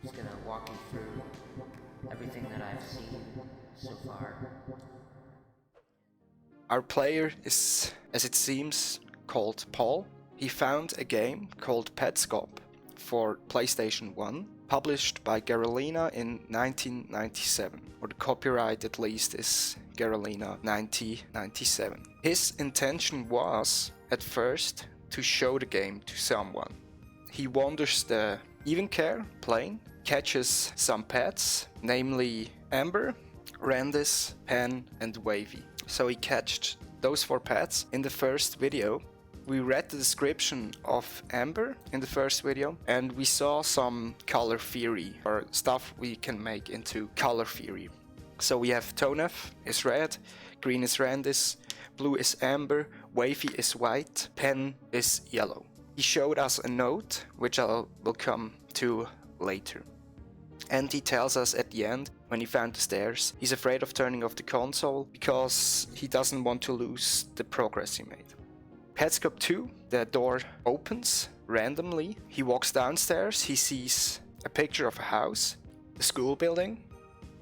Just gonna walk you through everything that I've seen so far. Our player is, as it seems, called Paul. He found a game called Petscop for PlayStation 1, published by Garalina in 1997, or the copyright at least is Garalina 1997. His intention was, at first, to show the game to someone. He wanders the Evencare plane, catches some pets, namely Amber, Randis, Pen, and Wavy. So he catched those 4 pets in the first video. We read the description of Amber in the first video, and we saw some color theory, or stuff we can make into color theory. So we have Tonef is red, green is Randis, blue is Amber, Wavy is white, Pen is yellow. He showed us a note, which I will come to later. And he tells us at the end, when he found the stairs, he's afraid of turning off the console because he doesn't want to lose the progress he made. Petscop 2, the door opens randomly. He walks downstairs, he sees a picture of a house, a school building,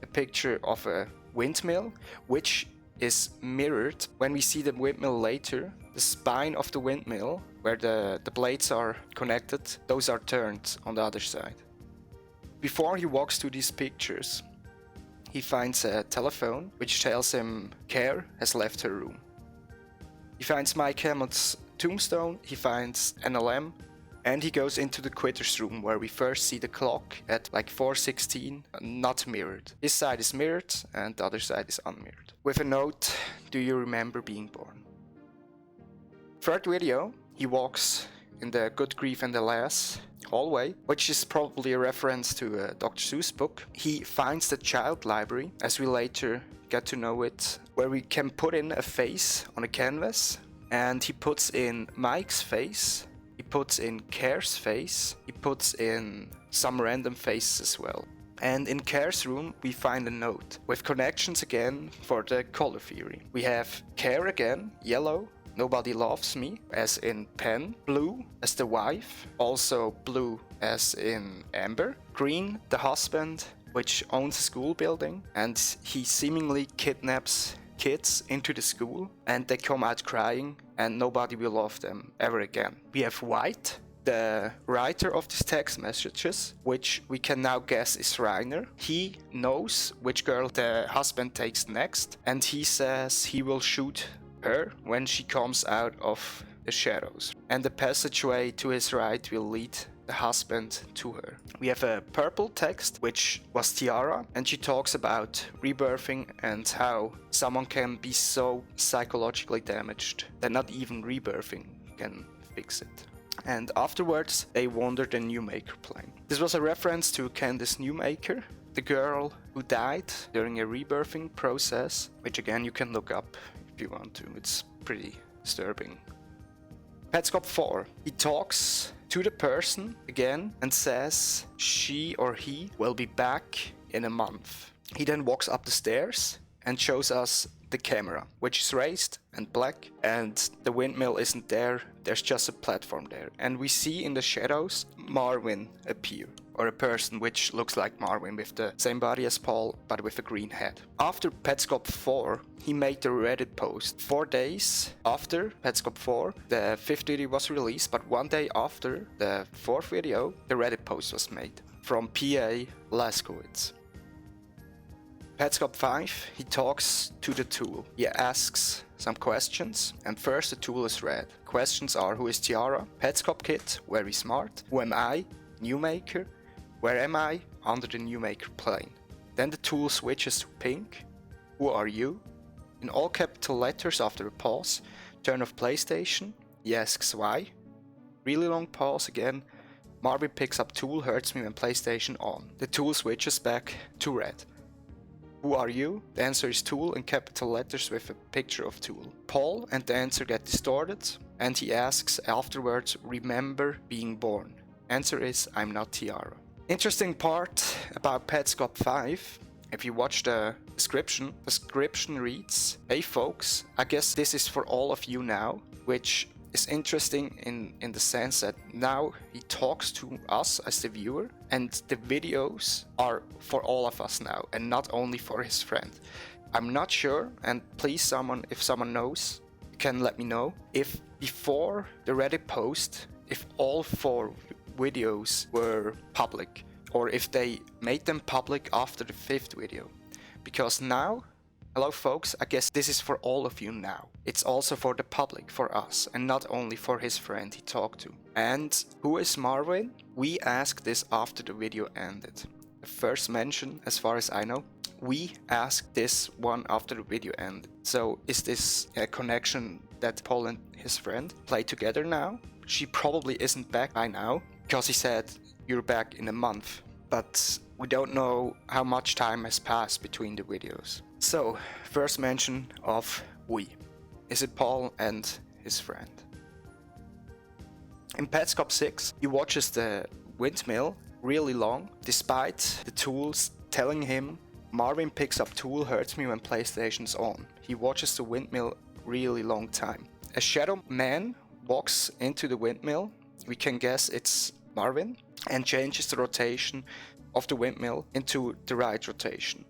a picture of a windmill, which is mirrored. When we see the windmill later, the spine of the windmill, where the blades are connected, those are turned on the other side. Before he walks to these pictures, he finds a telephone which tells him Care has left her room. He finds Mike Hammott's tombstone, he finds NLM, and he goes into the quitter's room where we first see the clock at like 4:16, not mirrored. His side is mirrored and the other side is unmirrored. With a note, do you remember being born? Third video, he walks in the Good Grief and Alas hallway, which is probably a reference to a Dr. Seuss book. He finds the child library, as we later get to know it, where we can put in a face on a canvas, and he puts in Mike's face, he puts in Care's face, he puts in some random faces as well. And in Care's room we find a note with connections again for the color theory. We have Care again, yellow, Nobody Loves Me, as in Pen, blue as the wife, also blue as in Amber, green the husband, which owns a school building, and he seemingly kidnaps kids into the school, and they come out crying, and nobody will love them ever again. We have white, the writer of these text messages, which we can now guess is Rainer. He knows which girl the husband takes next, and he says he will shoot her when she comes out of the shadows, and the passageway to his right will lead the husband to her. We have a purple text, which was Tiara, and she talks about rebirthing and how someone can be so psychologically damaged that not even rebirthing can fix it. And afterwards, they wander the Newmaker plane. This was a reference to Candace Newmaker, the girl who died during a rebirthing process, which again you can look up if you want to. It's pretty disturbing. Petscop 4. He talks to the person again and says she or he will be back in a month. He then walks up the stairs and shows us the camera, which is raised and black, and the windmill isn't there, there's just a platform there. And we see in the shadows Marvin appear, or a person which looks like Marvin with the same body as Paul but with a green head. After Petscop 4, he made the Reddit post. 4 days after Petscop 4, the 5th video was released, but 1 day after the 4th video, the Reddit post was made from PA Laskowitz. Petscop 5, he talks to the tool. He asks some questions, and first the tool is read. Questions are: who is Tiara? Petscop Kit, very smart. Who am I? Newmaker. Where am I? Under the Newmaker plane. Then the tool switches to pink. Who are you? In all capital letters after a pause. Turn off PlayStation. He asks why. Really long pause again. Marvin picks up tool, hurts me when PlayStation on. The tool switches back to red. Who are you? The answer is Tool in capital letters with a picture of Tool. Paul, and the answer get distorted, and he asks afterwards, remember being born? Answer is, I'm not Tiara. Interesting part about Petscop 5, if you watch the description reads, hey folks, I guess this is for all of you now, which is interesting in the sense that now he talks to us as the viewer, and the videos are for all of us now and not only for his friend. I'm not sure, and please if someone knows, you can let me know, if before the Reddit post, if all 4 videos were public, or if they made them public after the 5th video. Because now, hello folks, I guess this is for all of you now. It's also for the public, for us, and not only for his friend he talked to. And who is Marvin? We asked this after the video ended. The first mention, as far as I know, we asked this one after the video ended. So is this a connection that Paul and his friend play together now? She probably isn't back by now, because he said, "You're back in a month." But we don't know how much time has passed between the videos. So, first mention of we. Is it Paul and his friend? In Petscop 6, he watches the windmill really long, despite the tools telling him, "Marvin picks up tool, hurts me when PlayStation's on." He watches the windmill really long time. A shadow man walks into the windmill, we can guess it's Marvin, and changes the rotation of the windmill into the right rotation,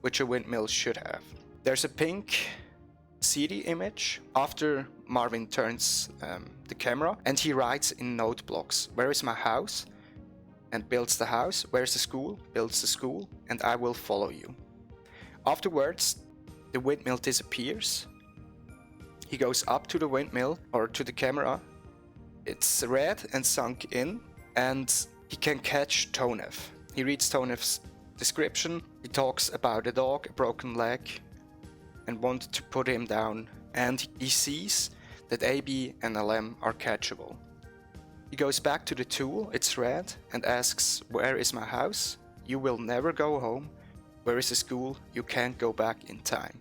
which a windmill should have. There's a pink CD image after Marvin turns the camera, and he writes in note blocks, "Where is my house?" and builds the house. "Where's the school?" builds the school, and "I will follow you." Afterwards, the windmill disappears. He goes up to the windmill, or to the camera. It's red and sunk in, and he can catch Tonev. He reads Tonev's description. He talks about a dog, a broken leg, and wanted to put him down. And he sees that AB and LM are catchable. He goes back to the tool, it's red, and asks, "Where is my house?" "You will never go home." "Where is the school?" "You can't go back in time."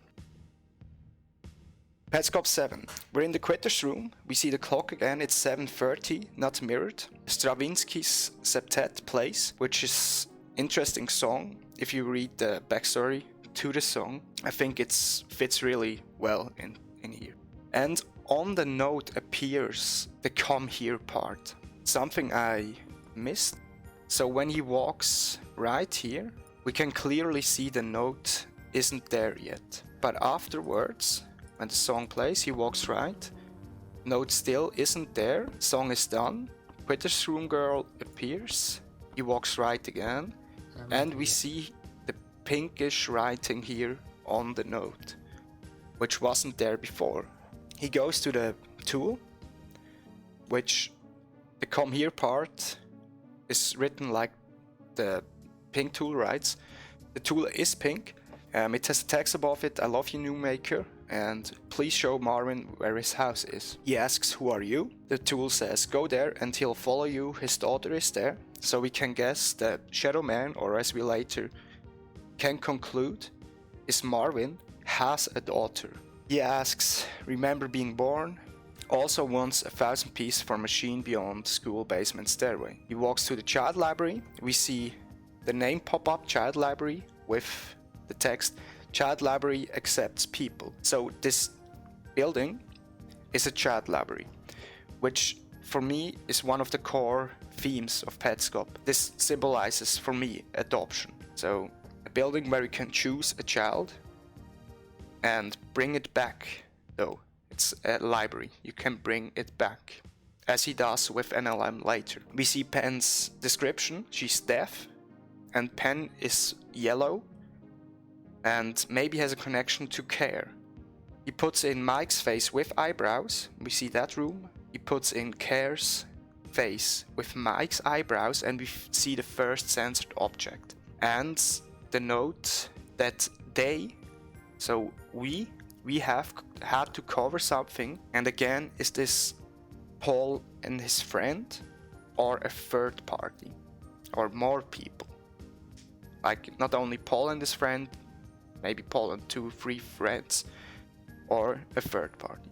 Petscop 7. We're in the quitter's room. We see the clock again. It's 7:30, not mirrored. Stravinsky's septet plays, which is interesting song. If you read the backstory to the song, I think it fits really well in here. And on the note appears the "come here" part, something I missed. So when he walks right here, we can clearly see the note isn't there yet. But afterwards, when the song plays, he walks right, note still isn't there, song is done, quitter's room girl appears, he walks right again, and we see the pinkish writing here on the note, which wasn't there before. He goes to the tool, which the "come here" part is written like the pink tool writes. The tool is pink. It has a text above it, "I love you, new maker, and please show Marvin where his house is." He asks, "Who are you?" The tool says, "Go there and he'll follow you, his daughter is there." So we can guess that Shadow Man, or as we later can conclude, is Marvin, has a daughter. He asks, "Remember being born?" Also wants 1,000 pieces for machine beyond school basement stairway. He walks to the child library. We see the name pop up, child library, with the text, "Child library accepts people." So this building is a child library, which for me is one of the core themes of Petscop. This symbolizes for me adoption. So a building where you can choose a child and bring it back, though. It's a library, you can bring it back, as he does with NLM later. We see Pen's description, she's deaf, and Pen is yellow, and maybe has a connection to care. He puts in Mike's face with eyebrows, we see that room. He puts in Care's face with Mike's eyebrows, and we see the first censored object. And the note that they, so we have had to cover something. And again, is this Paul and his friend, or a third party, or more people? Like not only Paul and his friend, maybe Paul and 2-3 friends, or a third party.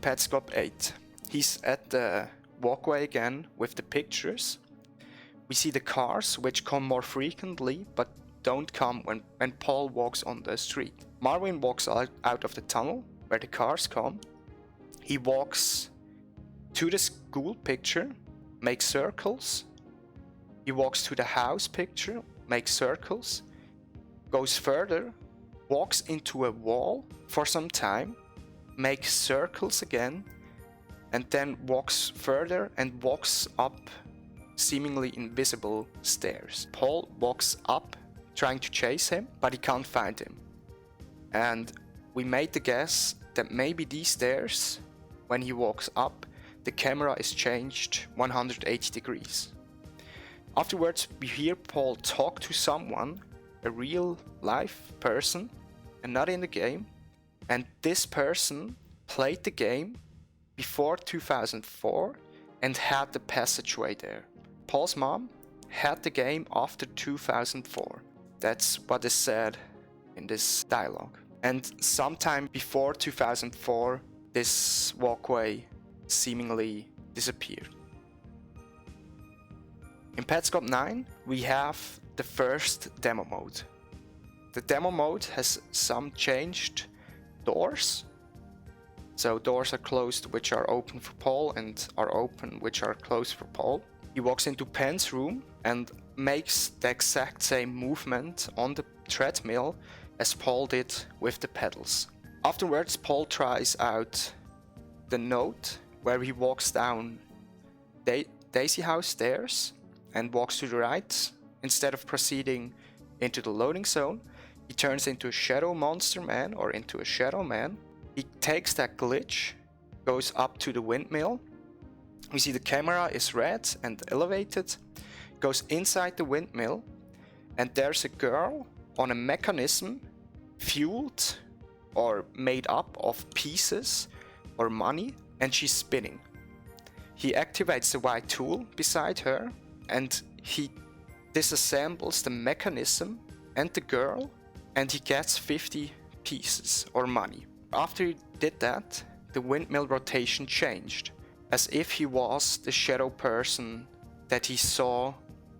Petscop 8. He's at the walkway again with the pictures. We see the cars, which come more frequently, but don't come when Paul walks on the street. Marvin walks out of the tunnel where the cars come, He walks to the school picture, makes circles. He walks to the house picture, makes circles. Goes further, walks into a wall for some time, makes circles again, and then walks further and walks up seemingly invisible stairs. Paul walks up, trying to chase him, but he can't find him. And we made the guess that maybe these stairs, when he walks up, the camera is changed 180 degrees. Afterwards, we hear Paul talk to someone, a real life person, and not in the game. And this person played the game before 2004 and had the passageway there. Paul's mom had the game after 2004. That's what is said in this dialogue. And sometime before 2004, this walkway seemingly disappeared. In Petscop 9, we have the first demo mode. The demo mode has some changed doors. So doors are closed which are open for Paul and are open which are closed for Paul. He walks into Pen's room and makes the exact same movement on the treadmill as Paul did with the pedals. Afterwards, Paul tries out the note where he walks down Daisy House stairs and walks to the right. Instead of proceeding into the loading zone, he turns into a shadow monster man or into a shadow man. He takes that glitch, goes up to the windmill. We see the camera is red and elevated, goes inside the windmill, and there's a girl on a mechanism fueled or made up of pieces or money, and she's spinning. He activates the white tool beside her and he disassembles the mechanism and the girl, and he gets 50 pieces or money. After he did that, the windmill rotation changed, as if he was the shadow person that he saw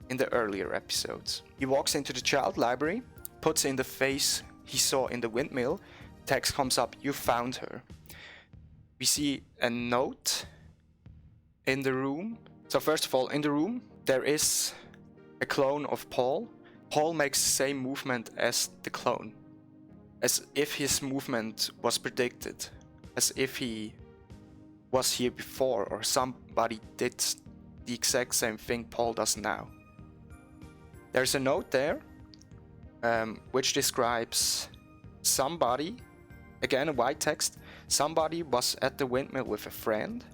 in the earlier episodes. He walks into the child library, puts in the face he saw in the windmill, text comes up, "You found her." We see a note in the room. So first of all, in the room, there is a clone of Paul. Paul makes the same movement as the clone, as if his movement was predicted, as if he was here before or somebody did the exact same thing Paul does now. There's a note there which describes somebody, again a white text, somebody was at the windmill with a friend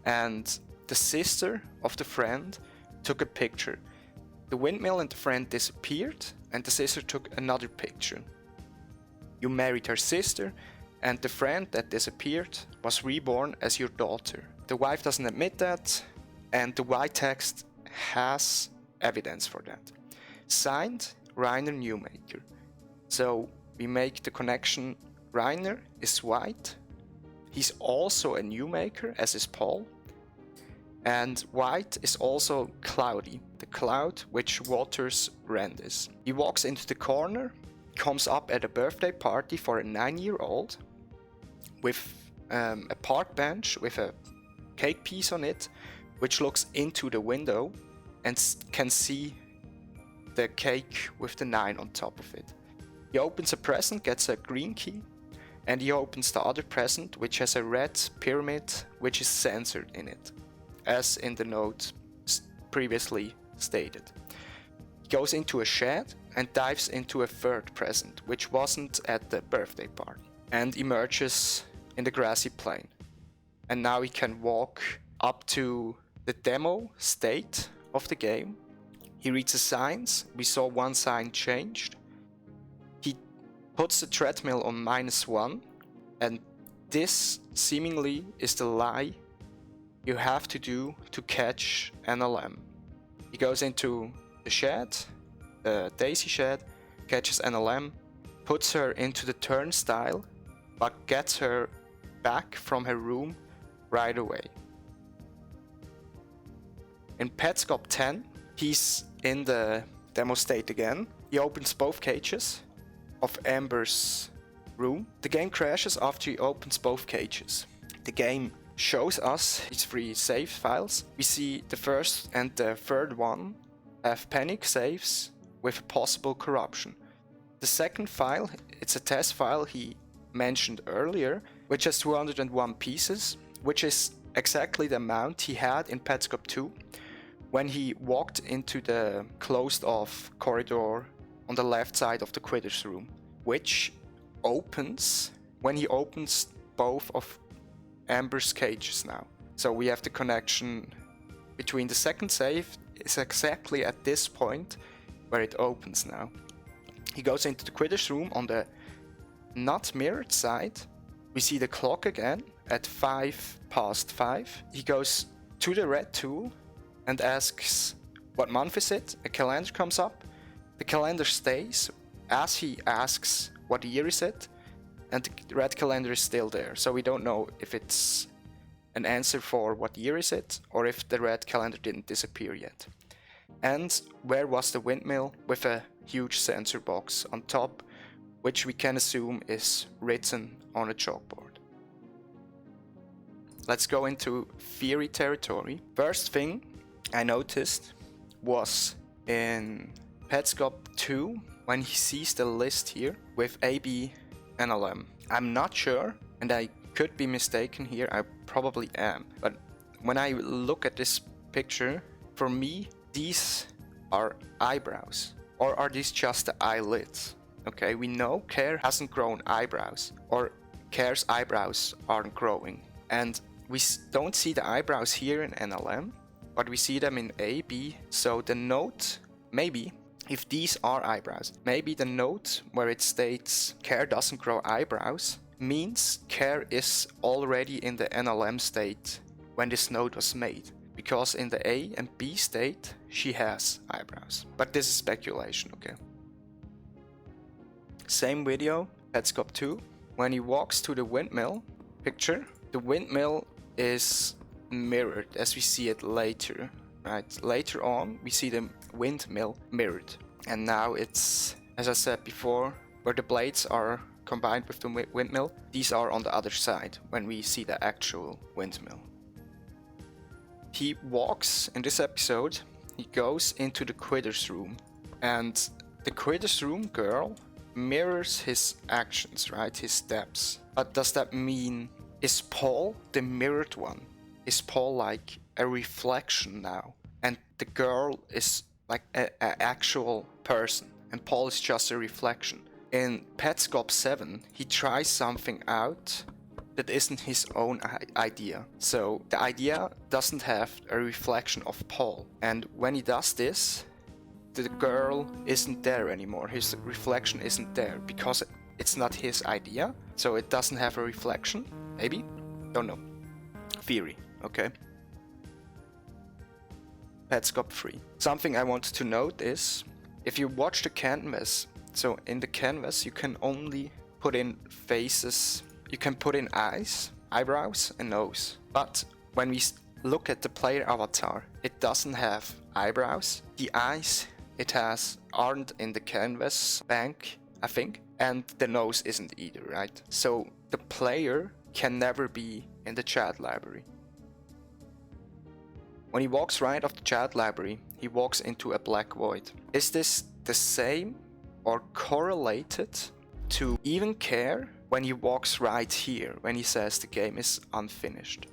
and the sister of the friend took a picture. The windmill and the friend disappeared and the sister took another picture. You married her sister and the friend that disappeared was reborn as your daughter. The wife doesn't admit that and the white text has evidence for that. Signed, Reiner Newmaker. So we make the connection, Reiner is white. He's also a Newmaker, as is Paul. And white is also cloudy, the cloud which waters Rand is. He walks into the corner, comes up at a birthday party for a 9-year-old with a park bench with a cake piece on it, which looks into the window and can see the cake with the 9 on top of it. He opens a present, gets a green key, and he opens the other present which has a red pyramid which is censored in it, as in the note previously stated. He goes into a shed and dives into a third present which wasn't at the birthday party and emerges in the grassy plain. And now he can walk up to the demo state of the game. He reads the signs. We saw one sign changed. He puts the treadmill on -1, and this seemingly is the lie you have to do to catch NLM. He goes into the shed, the Daisy shed, catches NLM, puts her into the turnstile, but gets her back from her room right away. In Petscop 10, he's in the demo state again. He opens both cages of Amber's room. The game crashes after he opens both cages. the game shows us its 3 save files. We see the first and the third one have panic saves with possible corruption. The second file, it's a test file he mentioned earlier, which has 201 pieces, which is exactly the amount he had in Petscop 2 when he walked into the closed off corridor on the left side of the Quidditch room, which opens when he opens both of Amber's cages now. So we have the connection between the second save is exactly at this point where it opens now. He goes into the Quidditch room on the not mirrored side. We see the clock again at 5:05. He goes to the red tool and asks what month is it. A calendar comes up. The calendar stays as he asks what year is it, and the red calendar is still there. So we don't know if it's an answer for what year is it or if the red calendar didn't disappear yet. And where was the windmill with a huge sensor box on top, which we can assume is written on a chalkboard. Let's go into theory territory. First thing I noticed was in Petscop 2 when he sees the list here with AB and LM. I'm not sure, and I could be mistaken here, I probably am, but when I look at this picture, for me, these are eyebrows. Or are these just the eyelids? Okay, we know Care hasn't grown eyebrows, or Care's eyebrows aren't growing. And we don't see the eyebrows here in NLM, but we see them in A, B. So the note, maybe, if these are eyebrows, maybe the note where it states Care doesn't grow eyebrows means Care is already in the NLM state when this note was made. Because in the A and B state, she has eyebrows. But this is speculation, okay? Same video, Petscop 2. When he walks to the windmill picture, the windmill is mirrored as we see it later, right? Later on, we see the windmill mirrored. And now it's, as I said before, where the blades are combined with the windmill, these are on the other side when we see the actual windmill. He walks, in this episode, he goes into the Quidditch room, and the Quidditch room girl mirrors his actions, right, his steps. But does that mean, is Paul the mirrored one? Is Paul like a reflection now, and the girl is like an actual person, and Paul is just a reflection? In Petscop 7, he tries something out that isn't his own idea. So the idea doesn't have a reflection of Paul. And when he does this, the girl isn't there anymore. His reflection isn't there because it's not his idea. So it doesn't have a reflection. Maybe? Don't know. Theory, okay? Petscop 3. Something I want to note is, if you watch the canvas, so in the canvas you can only put in faces. You can put in eyes, eyebrows, and nose. But when we look at the player avatar, it doesn't have eyebrows. The eyes it has aren't in the canvas bank, I think. And the nose isn't either, right? So the player can never be in the chat library. When he walks right off the chat library, he walks into a black void. Is this the same or correlated to even Care when he walks right here, when he says the game is unfinished?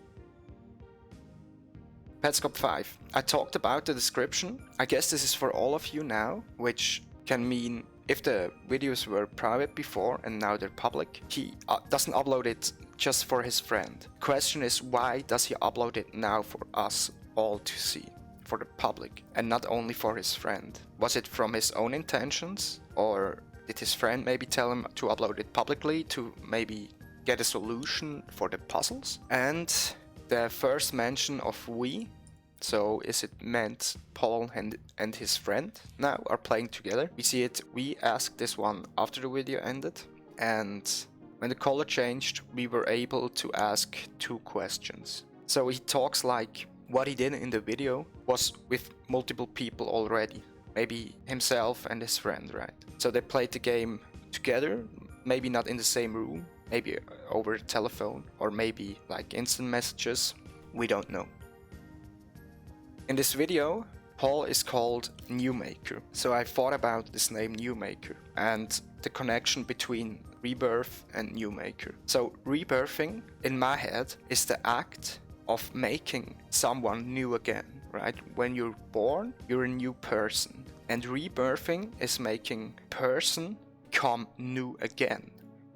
Petscop 5. I talked about the description. I guess this is for all of you now, which can mean if the videos were private before and now they're public, he doesn't upload it just for his friend. Question is, why does he upload it now for us all to see, for the public, and not only for his friend? Was it from his own intentions, or did his friend maybe tell him to upload it publicly to maybe get a solution for the puzzles? And the first mention of we, so is it meant Paul and his friend now are playing together? We see it, we asked this one after the video ended, and when the color changed, we were able to ask 2 questions. So he talks like what he did in the video was with multiple people already. Maybe himself and his friend, right? So they played the game together, maybe not in the same room, maybe over a telephone, or maybe like instant messages. We don't know. In this video, Paul is called Newmaker, so I thought about this name Newmaker and the connection between rebirth and Newmaker. So rebirthing, in my head, is the act of making someone new again, right? When you're born, you're a new person, and rebirthing is making person become new again.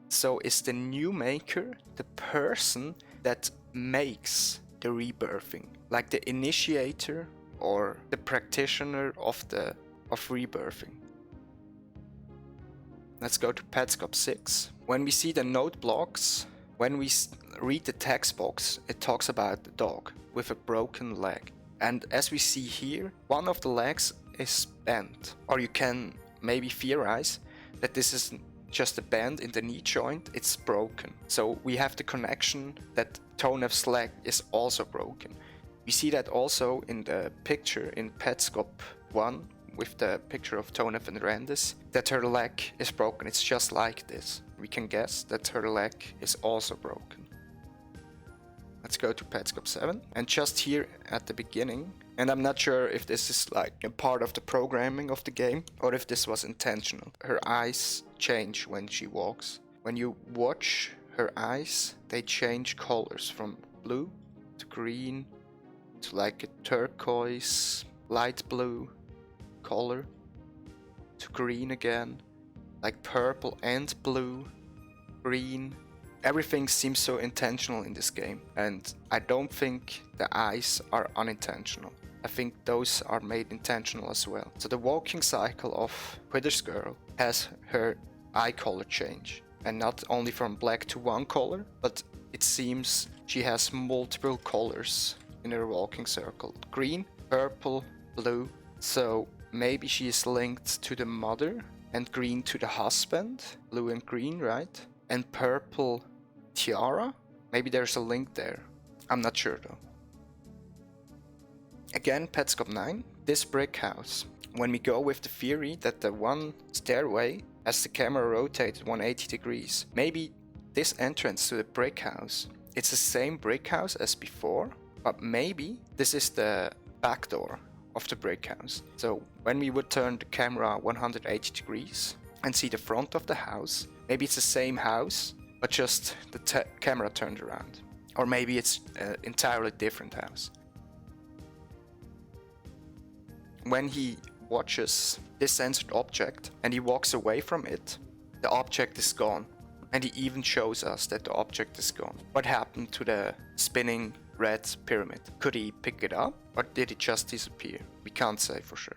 So is the Newmaker the person that makes the rebirthing, like the initiator or the practitioner of rebirthing. Let's go to Petscop 6. When we see the note blocks, when we read the text box, it talks about the dog with a broken leg. And as we see here, one of the legs is bent. Or you can maybe theorize that this is just a bend in the knee joint, it's broken. So we have the connection that Tonev's leg is also broken. We see that also in the picture in Petscop 1 with the picture of Tonev and Randis, that her leg is broken. It's just like this. We can guess that her leg is also broken. Let's go to Petscop 7. And just here at the beginning, and I'm not sure if this is like a part of the programming of the game or if this was intentional. Her eyes change when she walks. When you watch her eyes, they change colors from blue to green to like a turquoise, light blue color to green again, like purple and blue, green. Everything seems so intentional in this game, and I don't think the eyes are unintentional. I think those are made intentional as well. So the walking cycle of Wither's Girl has her eye color change, and not only from black to one color, but it seems she has multiple colors in her walking circle. Green, purple, blue. So maybe she is linked to the mother, and green to the husband, blue and green, right? And purple tiara? Maybe there's a link there. I'm not sure though. Again, Petscop 9. This brick house. When we go with the theory that the one stairway has the camera rotated 180 degrees, maybe this entrance to the brick house, it's the same brick house as before, but maybe this is the back door of the brick house. So when we would turn the camera 180 degrees and see the front of the house, maybe it's the same house, but just the camera turned around. Or maybe it's an entirely different house. When he watches this censored object and he walks away from it, the object is gone. And he even shows us that the object is gone. What happened to the spinning red pyramid? Could he pick it up, or did it just disappear? We can't say for sure.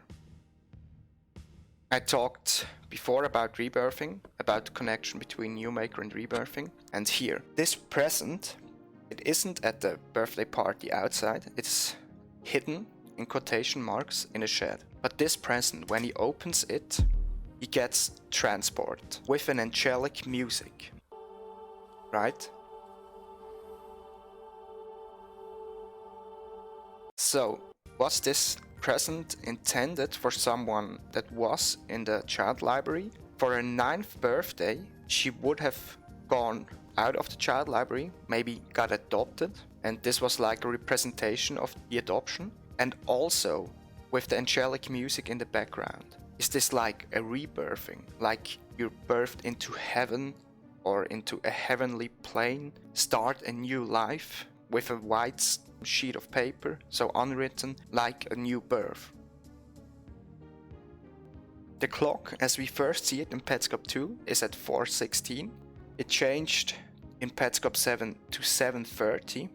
I talked before about rebirthing, about the connection between Newmaker and rebirthing, and here, this present, it isn't at the birthday party outside, it's hidden in quotation marks in a shed. But this present, when he opens it, he gets transport with an angelic music, right? So, was this present intended for someone that was in the child library? For her 9th birthday, she would have gone out of the child library, maybe got adopted, and this was like a representation of the adoption, and also with the angelic music in the background. Is this like a rebirthing, like you're birthed into heaven or into a heavenly plane, start a new life with a white sheet of paper, so unwritten, like a new birth? The clock, as we first see it in Petscop 2, is at 4:16. It changed in Petscop 7 to 7:30,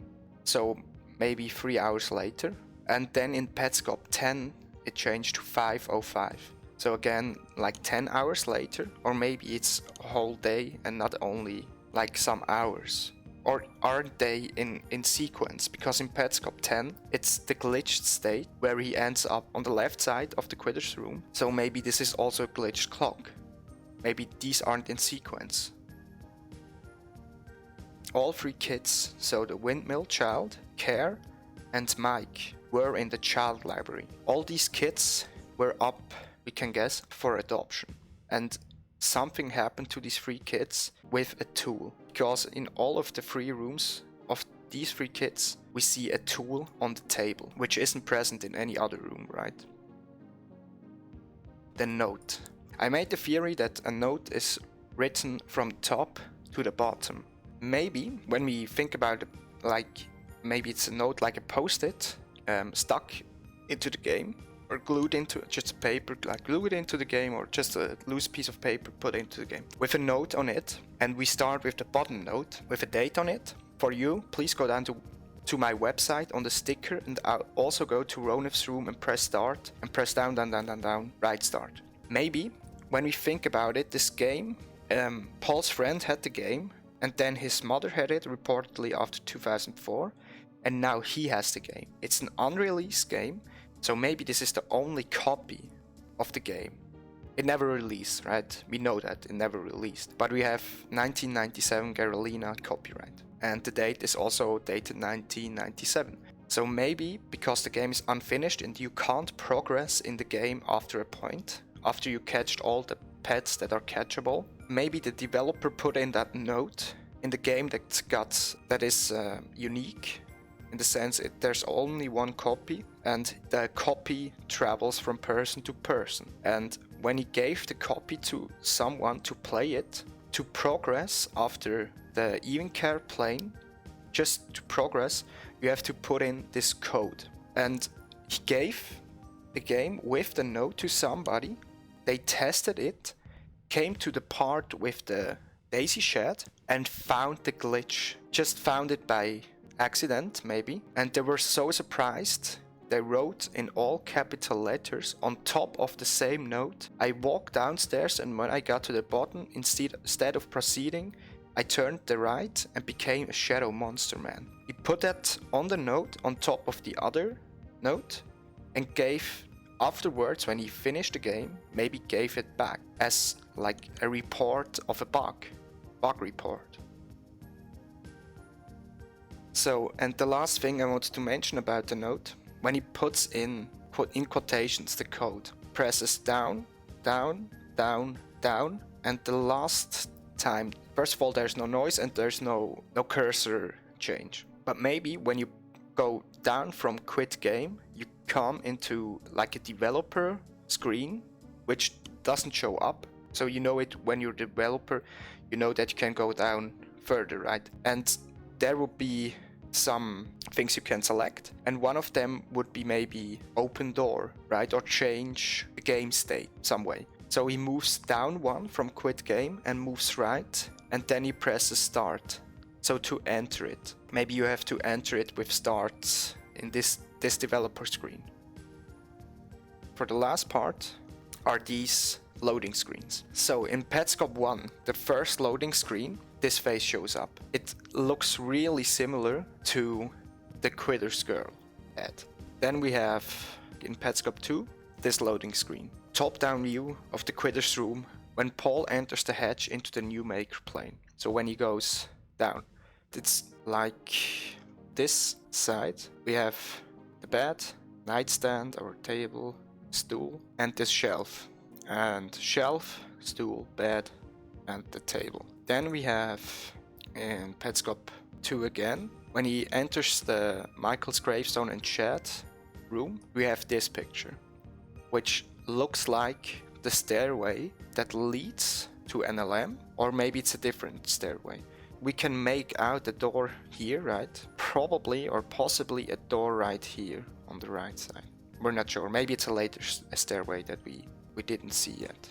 so maybe 3 hours later. And then in Petscop 10, it changed to 5:05. So again, like 10 hours later, or maybe it's a whole day and not only like some hours. Or aren't they in sequence? Because in Petscop 10, it's the glitched state where he ends up on the left side of the Quitter's room. So maybe this is also a glitched clock. Maybe these aren't in sequence. All 3 kids, so the Windmill Child, Care, and Mike, were in the child library. All these kids were up, we can guess, for adoption. And something happened to these 3 kids with a tool. because in all of the 3 rooms of these 3 kids, we see a tool on the table, which isn't present in any other room, right? The note. I made the theory that a note is written from top to the bottom. Maybe when we think about it, like maybe it's a note like a post-it stuck into the game, or glued into just a paper, like glue it into the game, or just a loose piece of paper put into the game with a note on it. And we start with the bottom note with a date on it. For you, please go down to my website on the sticker, and I'll also go to Ronif's room and press start, and press down, right start. Maybe when we think about it, this game, Paul's friend had the game, and then his mother had it reportedly after 2004, and now he has the game. It's an unreleased game, so maybe this is the only copy of the game. It never released, right? We know that it never released, but we have 1997 Garalina copyright, and the date is also dated 1997. So maybe because the game is unfinished and you can't progress in the game after a point, after you catched all the pets that are catchable, maybe the developer put in that note in the game that is unique, in the sense there's only one copy, and the copy travels from person to person. And when he gave the copy to someone to play it, to progress after the even care plane, just to progress, you have to put in this code. And he gave the game with the note to somebody. They tested it, came to the part with the daisy shed, and found the glitch. Just found it by accident, maybe. And they were so surprised, they wrote in all capital letters on top of the same note. I walked downstairs, and when I got to the bottom, instead of proceeding, I turned the right and became a shadow monster man. He put that on the note on top of the other note, and gave, afterwards when he finished the game, maybe gave it back as like a report of a bug report. So, and the last thing I wanted to mention about the note, when he puts in quotations the code, presses down, down, down, down, and the last time, first of all, there's no noise and there's no cursor change. But maybe when you go down from quit game, you come into like a developer screen, which doesn't show up. So you know it when you're a developer, you know that you can go down further, right? And there will be some things you can select, and one of them would be maybe open door, right? Or change the game state some way. So he moves down one from quit game and moves right, and then he presses start. So to enter it, maybe you have to enter it with start in this developer screen. For the last part are these loading screens. So in Petscop 1, the first loading screen, this face shows up. It looks really similar to the Quitter's girl ad. Then we have in Petscop 2 this loading screen. Top-down view of the Quitter's room when Paul enters the hatch into the new maker plane. So when he goes down, it's like this side. We have the bed, nightstand or table, stool, and this shelf. And shelf, stool, bed, and the table. Then we have in Petscop 2 again, when he enters the Michael's gravestone and shed room, we have this picture, which looks like the stairway that leads to NLM, or maybe it's a different stairway. We can make out the door here, right? Probably or possibly a door right here on the right side. We're not sure. Maybe it's a later stairway that we didn't see yet.